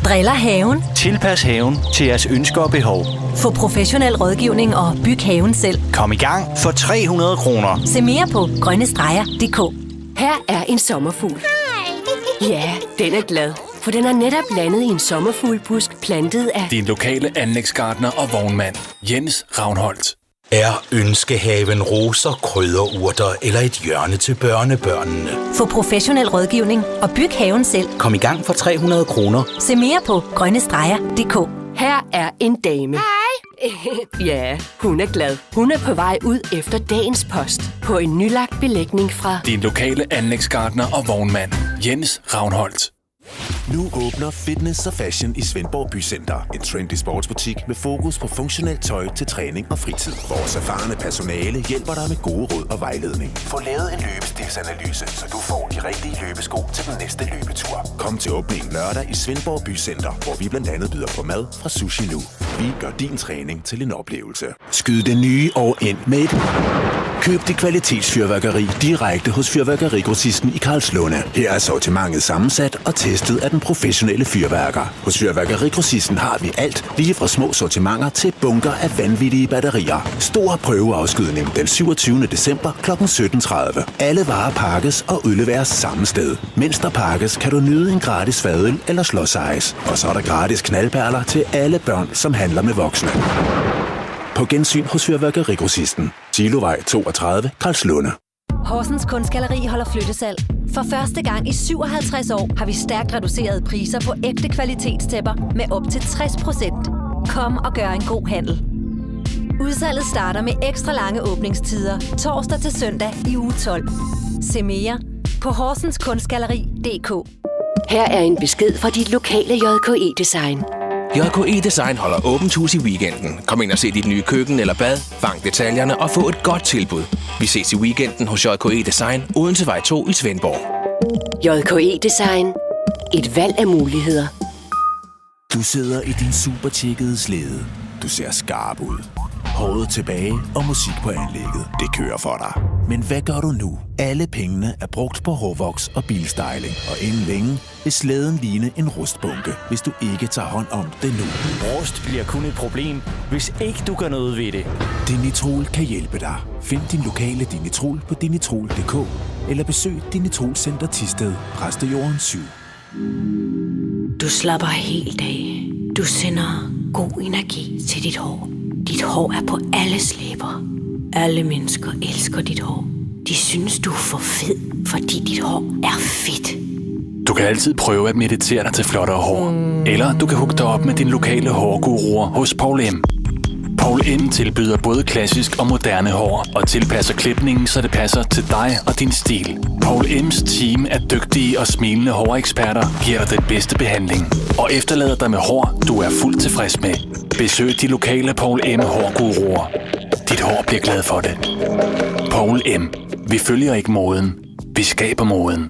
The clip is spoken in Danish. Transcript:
Driller haven. Tilpas haven til jeres ønsker og behov. Få professionel rådgivning og byg haven selv. Kom i gang for 300 kroner. Se mere på grønnestreger.dk. Her er en sommerfugl. Ja, den er glad, for den er netop landet i en sommerfuglbusk plantet af din lokale anlægsgartner og vognmand, Jens Ravnholdt. Er ønskehaven roser, krydderurter eller et hjørne til børnebørnene? Få professionel rådgivning og byg haven selv. Kom i gang for 300 kroner. Se mere på grønnestreger.dk. Her er en dame. Hej! Ja, hun er glad. Hun er på vej ud efter dagens post på en nylagt belægning fra din lokale anlægsgartner og vognmand, Jens Ravnholdt. Nu åbner Fitness og Fashion i Svendborg Bycenter. En trendy sportsbutik med fokus på funktionelt tøj til træning og fritid. Vores erfarne personale hjælper dig med gode råd og vejledning. Få lavet en løbestilsanalyse, så du får de rigtige løbesko til den næste løbetur. Kom til åbningen lørdag i Svendborg Bycenter, hvor vi blandt andet byder på mad fra Sushi Nu. Vi gør din træning til en oplevelse. Skyd det nye år ind med et. Køb det kvalitetsfyrværkeri direkte hos Fyrværkerigrossisten i Karlslunde. Her er sortimentet sammensat og testet af den professionelle fyrværker. Hos Fyrværkerigrossisten har vi alt, lige fra små sortimenter til bunker af vanvittige batterier. Stor prøveafskydning den 27. december kl. 17.30. Alle varer pakkes og udleveres samme sted. Mens der pakkes, kan du nyde en gratis fadøl eller slåsejs. Og så er der gratis knaldperler til alle børn, som handler med voksne. På gensyn hos Fyrværkerigrossisten. Silovej 32, Karlslunde. Horsens Kunstgalleri holder flyttesalg. For første gang i 57 år har vi stærkt reducerede priser på ægte kvalitetstæpper med op til 60%. Kom og gør en god handel. Udsalget starter med ekstra lange åbningstider torsdag til søndag i uge 12. Se mere på horsenskunstgalleri.dk. Her er en besked fra dit lokale JKE-design. JKE Design holder åbent hus i weekenden. Kom ind og se dit nye køkken eller bad, fang detaljerne og få et godt tilbud. Vi ses i weekenden hos JKE Design, Odensevej 2 i Svendborg. JKE Design. Et valg af muligheder. Du sidder i din supertjekkede slæde. Du ser skarp ud. Håret tilbage og musik på anlægget. Det kører for dig. Men hvad gør du nu? Alle pengene er brugt på hårvoks og bilstyling. Og inden længe vil slæden ligne en rustbunke, hvis du ikke tager hånd om det nu. Rust bliver kun et problem, hvis ikke du gør noget ved det. Dinitrol kan hjælpe dig. Find din lokale Dinitrol på dinitrol.dk eller besøg Dinitrol Center Thisted, Præstejorden 7. Du slapper helt af. Du sender god energi til dit hår. Dit hår er på alles læber. Alle mennesker elsker dit hår. De synes, du er for fed, fordi dit hår er fedt. Du kan altid prøve at meditere dig til flottere hår. Eller du kan hugge dig op med din lokale hårguruer hos Paul M. Paul M tilbyder både klassisk og moderne hår og tilpasser klipningen, så det passer til dig og din stil. Paul M's team af dygtige og smilende håreksperter giver dig den bedste behandling og efterlader dig med hår, du er fuldt tilfreds med. Besøg de lokale Paul M hårguruer. Dit hår bliver glad for det. Paul M. Vi følger ikke moden. Vi skaber moden.